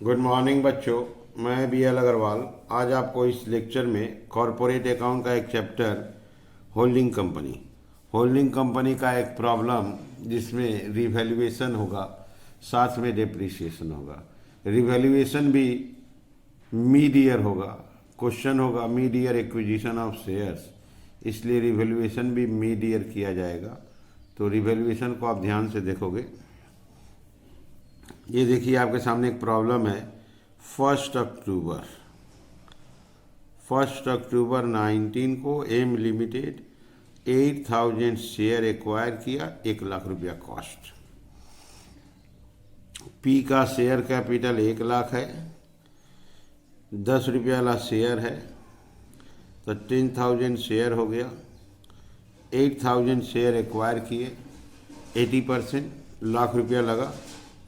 Good morning बच्चों। मैं BL Agarwal आज आपको इस लेक्चर में कॉरपोरेट अकाउंट का एक चैप्टर होल्डिंग कंपनी का एक प्रॉब्लम जिसमें रिवैल्यूएशन होगा, साथ में डेप्रिसिएशन होगा। रिवैल्यूएशन भी मिड ईयर होगा। क्वेश्चन होगा mid year acquisition of shares, इसलिए रिवैल्यूएशन भी मिड ईयर किया जाएगा। तो रिवैल्यूएशन को आप ध्यान से देखोगे। ये देखिए आपके सामने एक प्रॉब्लम है। फर्स्ट अक्टूबर 19 को एम लिमिटेड 8,000 शेयर एक्वायर किया, 1,00,000 रुपया कॉस्ट। पी का शेयर कैपिटल 1,00,000 है, 10 रुपया वाला शेयर है, तो 10,000 शेयर हो गया। 8,000 शेयर एक्वायर किए, 80%, 1,00,000 रुपया लगा।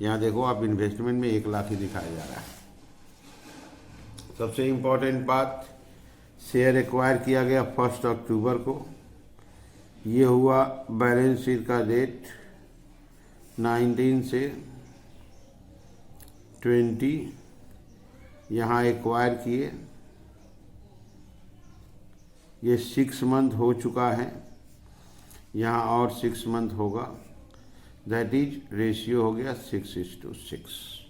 यहाँ देखो आप इन्वेस्टमेंट में 1,00,000 ही दिखाया जा रहा है। सबसे इम्पोर्टेंट बात, शेयर एक्वायर किया गया 1 अक्टूबर को। ये हुआ बैलेंस शीट का डेट 19 से 20, यहाँ एक्वायर किए। ये 6 मंथ हो चुका है, यहाँ और 6 मंथ होगा। दैट इज रेशियो हो गया 6:6।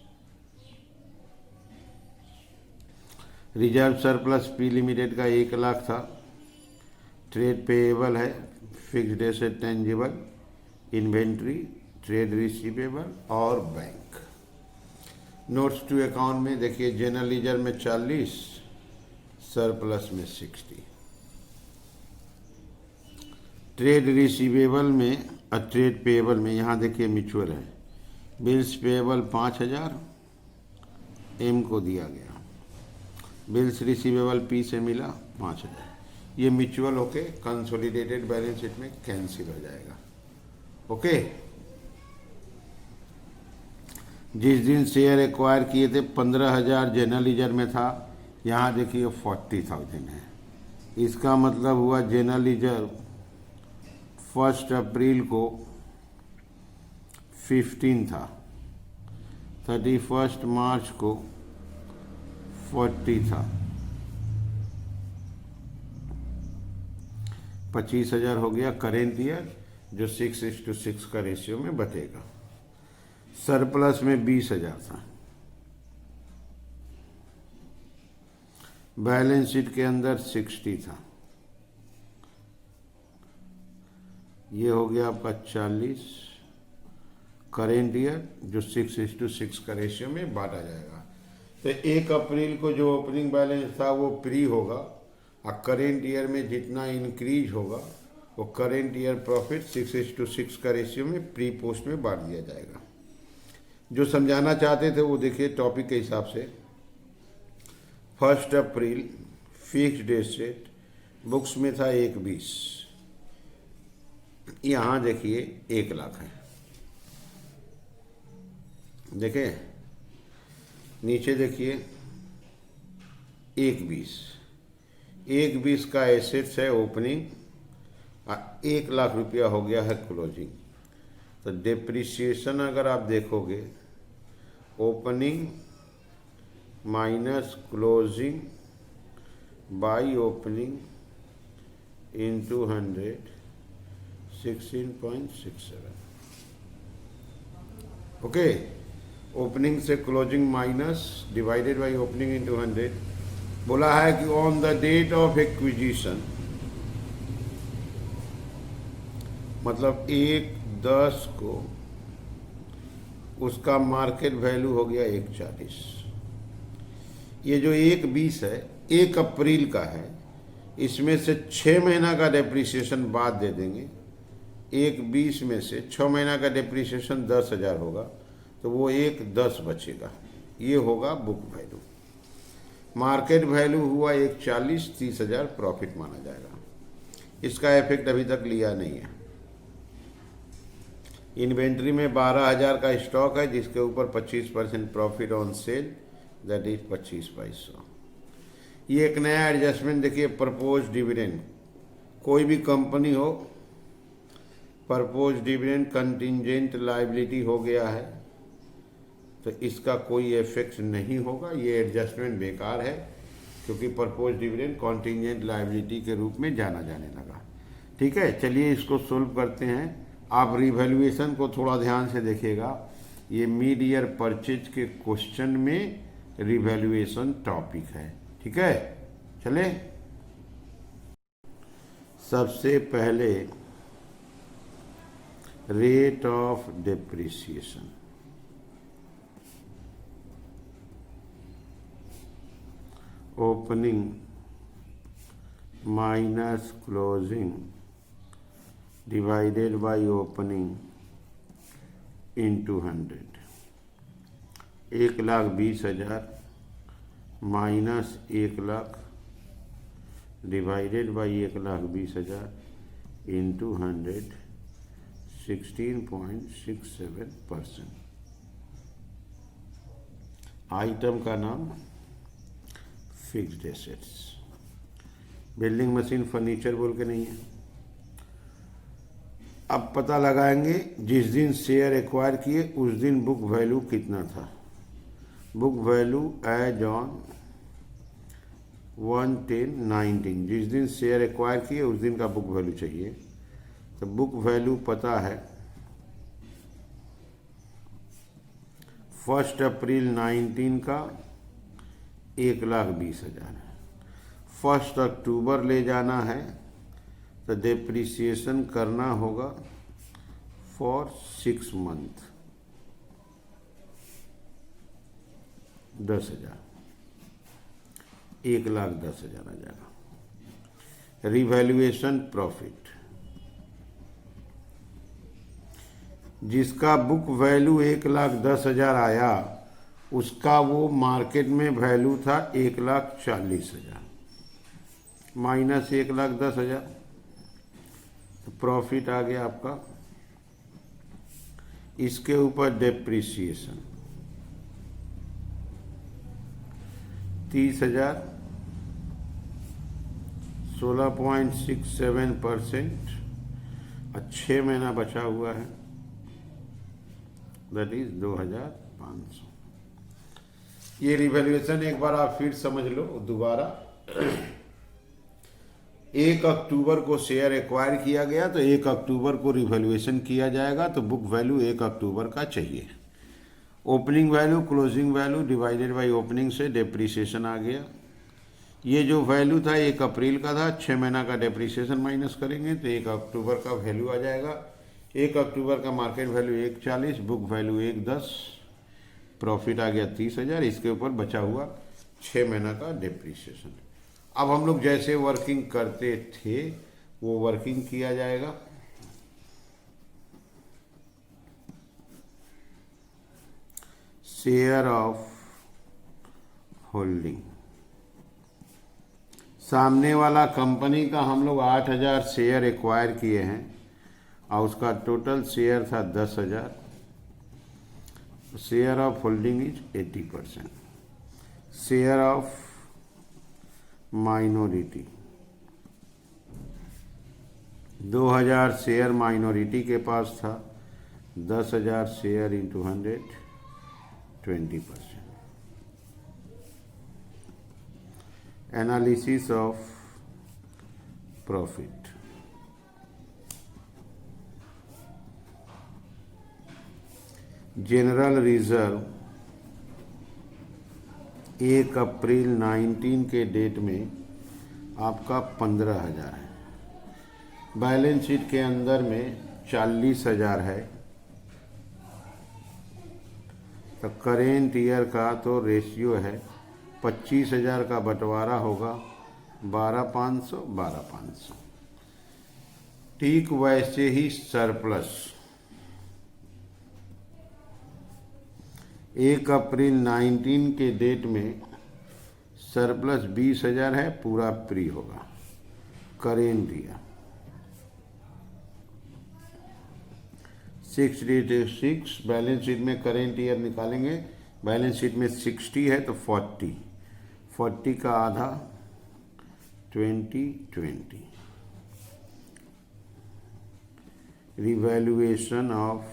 रिजर्व सरप्लस पी लिमिटेड का 1,00,000 था। ट्रेड पेएबल है, fixed asset tangible, inventory, trade receivable और बैंक। नोट्स टू अकाउंट में देखिए, जनरल लीजर में 40, सरप्लस में 60। ट्रेड रिसीवेबल में और ट्रेड पेएबल में यहाँ देखिए म्यूचुअल है। बिल्स पेएबल 5,000 एम को दिया गया, बिल्स रिसीवेबल पी से मिला 5,000। ये म्यूचुअल होके कंसोलिडेटेड बैलेंस शीट में कैंसिल हो जाएगा। ओके। जिस दिन शेयर एक्वायर किए थे 15,000 जनरल लीजर में था, यहाँ देखिए 40,000 है। इसका मतलब हुआ जनरल लीजर 1 अप्रैल को 15 था, 31 मार्च को 40 था, 25,000 हो गया करेंट ईयर, जो 6:6 का रेशियो में बटेगा। सरप्लस में 20,000 था। बैलेंस शीट के अंदर 60 था। ये हो गया आपका 40 करेंट ईयर, जो 6:6 का रेशियो में बांटा जाएगा। तो 1 अप्रैल को जो ओपनिंग बैलेंस था वो प्री होगा, और करेंट ईयर में जितना इंक्रीज होगा वो करेंट ईयर प्रॉफिट 6:6 का रेशियो में प्री पोस्ट में बांट दिया जाएगा। जो समझाना चाहते थे वो देखिए टॉपिक के हिसाब से। 1 अप्रैल फिक्स्ड एसेट बुक्स में था 1,20, यहाँ देखिए 1,00,000 है। देखे नीचे देखिए 1,20 का एसेट्स है ओपनिंग, और 1,00,000 रुपया हो गया है क्लोजिंग। तो डेप्रिसिएशन अगर आप देखोगे, opening minus closing by opening into 100, 16.67। Okay. Opening से closing minus divided by opening into 100। बोला है कि on the date of acquisition, मतलब 1/10 को उसका मार्केट वैल्यू हो गया 1,40। ये जो 1,20 है 1 अप्रैल का है, इसमें से 6 महीना का डेप्रिसिएशन बाद दे देंगे। 1,20 में से 6 महीना का डेप्रिसिएशन 10,000 होगा, तो वो 1,10 बचेगा। ये होगा बुक वैल्यू। मार्केट वैल्यू हुआ 1,40, 30,000 प्रॉफिट माना जाएगा। इसका इफेक्ट अभी तक लिया नहीं है। इन्वेंट्री में 12,000 का स्टॉक है, जिसके ऊपर 25% profit on sale, that is 25,500। ये एक नया एडजस्टमेंट देखिए, प्रपोज डिविडेंड। कोई भी कंपनी हो, प्रपोज डिविडेंड कंटिजेंट लायबिलिटी हो गया है, तो इसका कोई इफेक्ट नहीं होगा, ये एडजस्टमेंट बेकार है क्योंकि प्रपोज डिविडेंड कॉन्टिजेंट लायबिलिटी के रूप में जाना जाने लगा। ठीक है, चलिए इसको सोल्व करते हैं। आप रिवैल्यूएशन को थोड़ा ध्यान से देखिएगा, ये मिड ईयर परचेज के क्वेश्चन में रिवैल्यूएशन टॉपिक है। ठीक है, चले सबसे पहले rate of depreciation. Opening minus closing divided by opening into 100। 1,20,000 minus 1,00,000 divided by 1,20,000 into 100, 16.67%। Item का नाम fixed assets. Building machine furniture बोल के नहीं है। अब पता लगाएंगे जिस दिन शेयर एक्वायर किए उस दिन बुक वैल्यू कितना था। बुक वैल्यू एज ऑन 1/10/19, जिस दिन शेयर एक्वायर किए उस दिन का बुक वैल्यू चाहिए। तो बुक वैल्यू पता है 1 अप्रैल 19 का 1,20,000 है। 1 अक्टूबर ले जाना है तो डेप्रिसिएशन करना होगा फॉर 6 मंथ 10,000, 1,10,000 आ जाएगा। रिवैल्यूएशन प्रॉफिट, जिसका बुक वैल्यू 1,10,000 आया उसका वो मार्केट में वैल्यू था 1,40,000 माइनस 1,10,000, तो प्रॉफिट आ गया आपका। इसके ऊपर डेप्रिसिएशन 30,000, 16.67%, और 6 महीना बचा हुआ है, दैट इज 2,500। ये रिवैल्यूएशन एक बार आप फिर समझ लो दोबारा। 1 अक्टूबर को शेयर एक्वायर किया गया तो 1 अक्टूबर को रिवैल्यूएशन किया जाएगा, तो बुक वैल्यू 1 अक्टूबर का चाहिए। Opening value closing value divided by opening से डेप्रिसिएशन आ गया। ये जो वैल्यू था 1 अप्रैल का था, 6 महीना का डेप्रिसिएशन माइनस करेंगे तो 1 अक्टूबर का वैल्यू आ जाएगा। 1 अक्टूबर का market value 1,40, book value 1,10, profit आ गया 30,000। इसके ऊपर बचा हुआ 6 महीना का डेप्रिसिएशन। अब हम लोग जैसे वर्किंग करते थे वो वर्किंग किया जाएगा। शेयर ऑफ होल्डिंग, सामने वाला कंपनी का हम लोग 8,000 शेयर एक्वायर किए हैं और उसका टोटल शेयर था 10,000। Share of holding is 80%। Share of minority 2,000 share minority के पास था, 10,000 share into 100, 20%। Analysis of profit, general reserve 1 अप्रैल 19 के डेट में आपका 15,000 है। बैलेंस शीट के अंदर में 40,000 है, तो करेंट ईयर का तो रेशियो है 25,000 का बंटवारा होगा 12,500 12,500। ठीक वैसे ही सरप्लस 1 अप्रैल 19 के डेट में सरप्लस 20,000 है, पूरा फ्री होगा करेंट ईयर। 6 बैलेंस शीट में करेंट ईयर निकालेंगे। बैलेंस शीट में 60 है तो 40 का आधा 20. Revaluation of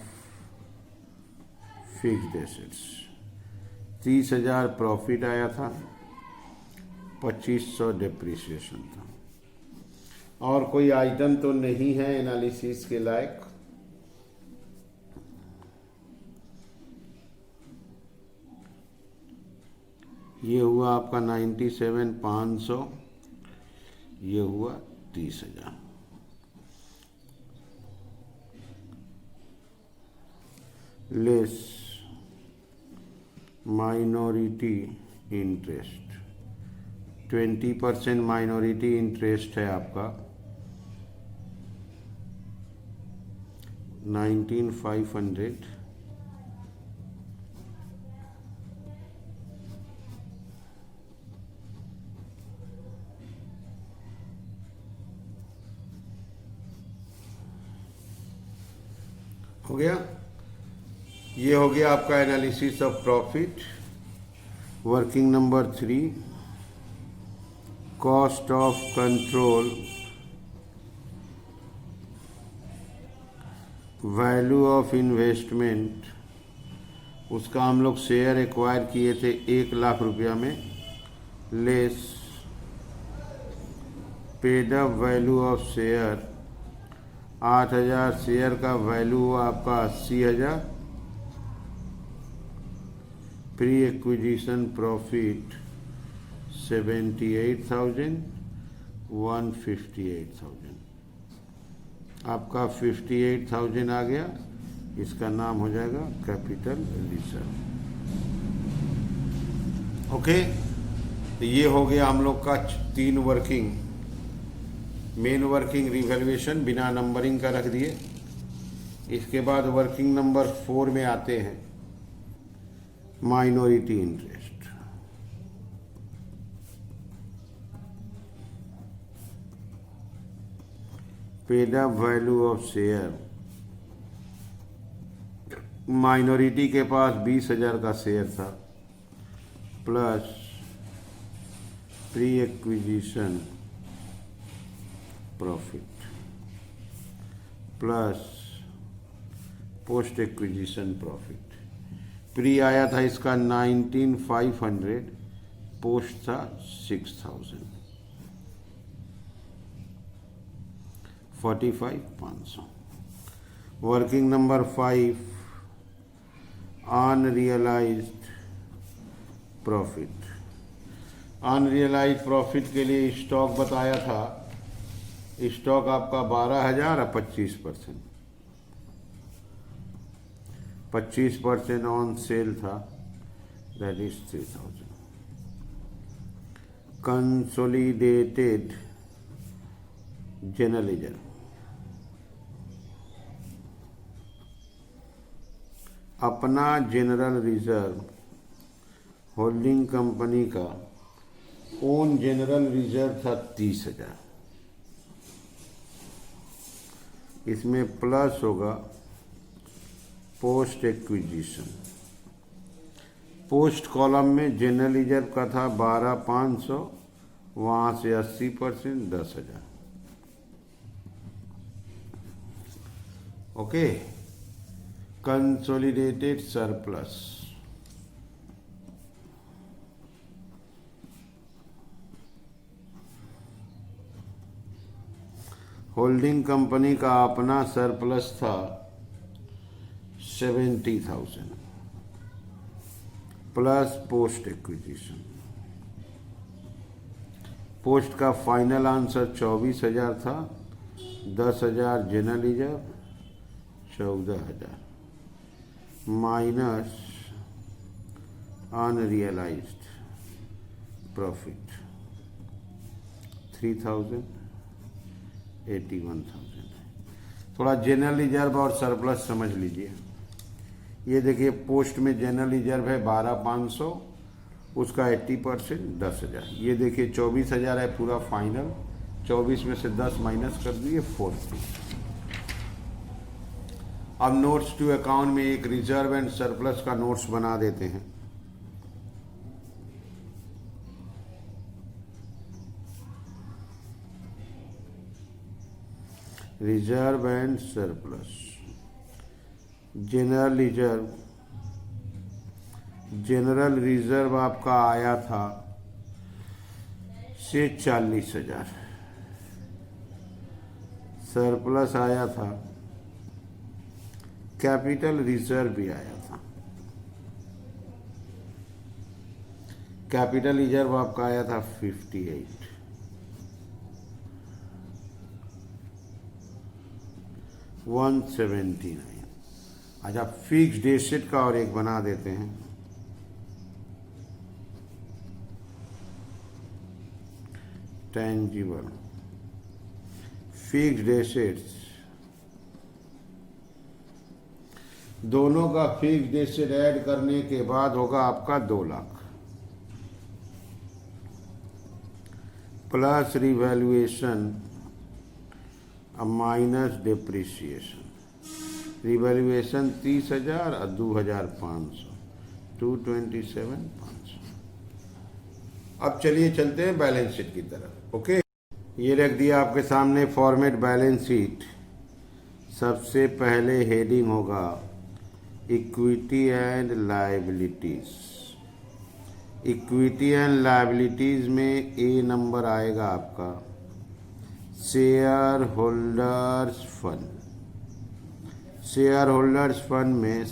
fixed assets 30,000 profit आया था, 2500 डिप्रिसिएशन था। और कोई आइटम तो नहीं है एनालिसिस के लायक। ये हुआ आपका 97,500, ये हुआ 30,000। Less minority interest, 20% minority interest है आपका 19,500। हो गया। ये हो गया आपका analysis of profit. Working number 3, cost of control, value of investment. उसका हम लोग शेयर एक्वायर किए थे 1,00,000 रुपया में, less paid up value of share 8,000, share का वैल्यू हुआ आपका 80,000, प्री एक्विजिशन प्रॉफिट 78,000, 158,000। आपका 58,000 आ गया, इसका नाम हो जाएगा कैपिटल रिजर्व। ओके, तो ये हो गया हम लोग का 3 वर्किंग, मेन वर्किंग रिवैल्यूएशन बिना नंबरिंग का रख दिए। इसके बाद वर्किंग नंबर 4 में आते हैं, minority interest. Paid up value of share, minority के पास 20,000 का शेयर था, plus pre acquisition profit, plus post acquisition profit. Pre आया था इसका 19,500, पोस्ट था 6,000, 45,500। Working number 5, unrealised profit. Unrealised profit के लिए स्टॉक बताया था, स्टॉक आपका 12,000 और 25%, 25% ऑन सेल था, that is 3,000। Consolidated general ledger, अपना जनरल रिजर्व होल्डिंग कंपनी का ओन जनरल रिजर्व था 30,000। इसमें प्लस होगा पोस्ट एक्विजिशन। पोस्ट कॉलम में जनरल रिजर्व का था 12,500, वहाँ से 80% 10,000। Okay, consolidated surplus, holding company का अपना सरप्लस था 70,000, प्लस पोस्ट एक्विजिशन। पोस्ट का फाइनल आंसर 24,000 था, 10,000 general reserve, 14,000 minus unrealised profit 3,000, 81,000। थोड़ा जनरल रिजर्व और सरप्लस समझ लीजिए। ये देखिए, पोस्ट में जनरल रिजर्व है 12,500, उसका 80% 10,000। ये देखिए 24,000 है पूरा फाइनल, 24 में से 10 माइनस कर दिए 40। अब नोट्स टू अकाउंट में एक रिजर्व एंड सरप्लस का नोट्स बना देते हैं। Reserve and surplus, general reserve general reserve आपका आया था से 40,000, सरप्लस आया था, कैपिटल रिजर्व भी आया था। कैपिटल रिजर्व आपका आया था 58, $179। अच्छा, फिक्स्ड एसेट का और एक बना देते हैं। टेंजिबल फिक्स्ड एसेट्स, दोनों का फिक्स्ड एसेट ऐड करने के बाद होगा आपका 2 lakh plus revaluation minus depreciation. Revaluation 30,000 और 2,500, 227,500। अब चलिए चलते हैं बैलेंस शीट की तरफ। ओके, ये रख दिया आपके सामने फॉर्मेट बैलेंस शीट। सबसे पहले हेडिंग होगा equity and liabilities. Equity and liabilities में ए नंबर आएगा आपका share holders fund. Share holders fund में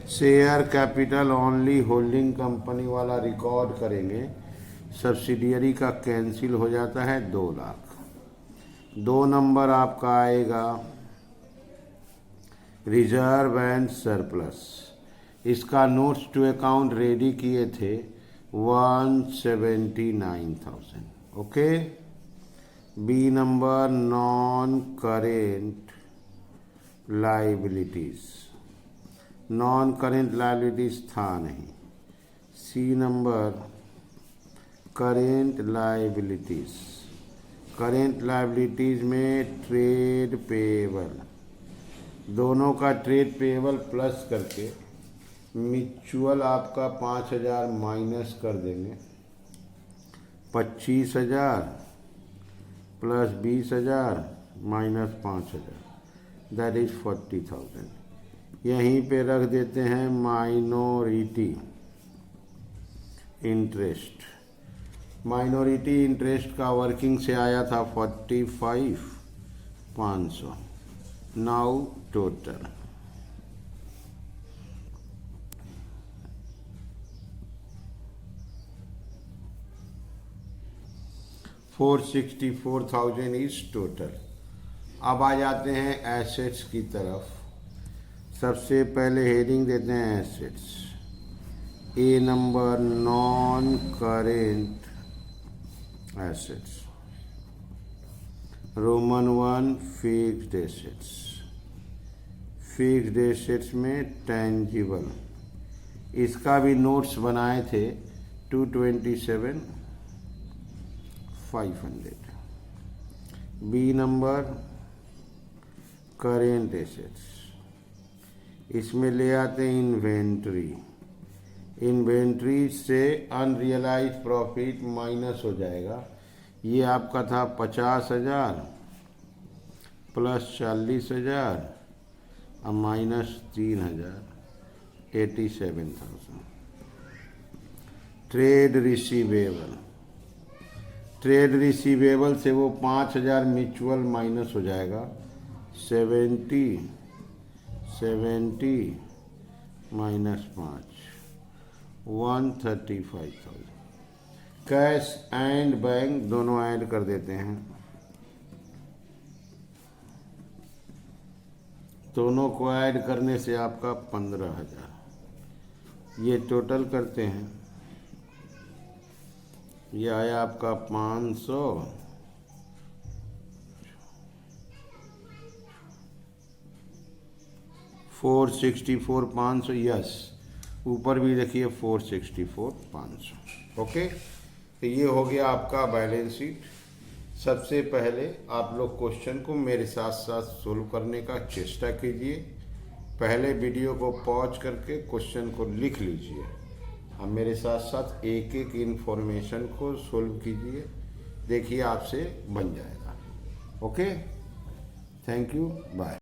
share capital only holding company वाला रिकॉर्ड करेंगे, सब्सिडियरी का कैंसिल हो जाता है 2 लाख। 2 नंबर आपका आएगा रिजर्व एंड सरप्लस। इसका नोट्स टू अकाउंट रेडी किए थे 179,000। Okay. B number non current liabilities, non current liabilities था नहीं। C number current liabilities, current liabilities में ट्रेड पेएबल, दोनों का ट्रेड पेएबल प्लस करके म्यूचुअल आपका 5,000 माइनस कर देंगे। 25,000 प्लस 20,000 माइनस 5,000, दैट इज 40,000। यहीं पे रख देते हैं माइनॉरिटी इंटरेस्ट। माइनॉरिटी इंटरेस्ट का वर्किंग से आया था 45,500। Now total $464,000 is total. अब आ जाते हैं एसेट्स की तरफ। सबसे पहले हेडिंग देते हैं assets. A number non current assets, roman 1 fixed assets. Fixed assets में टेंजिबल, इसका भी नोट्स बनाए थे 227,500। बी नंबर करेंट एसेट्स, इसमें ले आते हैं इन्वेंट्री। इन्वेंट्री से अनरियलाइज प्रॉफिट माइनस हो जाएगा। ये आपका था 50,000 प्लस 40,000 और minus 3,000, 87,000। Trade receivable, trade receivable से वो 5,000 म्यूचुअल माइनस हो जाएगा। 70 माइनस 5, 135,000। कैश एंड बैंक दोनों ऐड कर देते हैं। दोनों को ऐड करने से आपका 15,000। ये टोटल करते हैं, ये आया आपका 500, 464,500। यस, ऊपर भी देखिए 464,500। ओके, तो ये हो गया आपका बैलेंस शीट। सबसे पहले आप लोग क्वेश्चन को मेरे साथ साथ सोल्व करने का चेष्टा कीजिए। पहले वीडियो को पॉज करके क्वेश्चन को लिख लीजिए। अब मेरे साथ साथ एक एक इन्फॉर्मेशन को सोल्व कीजिए, देखिए आपसे बन जाएगा। Okay, thank you, bye.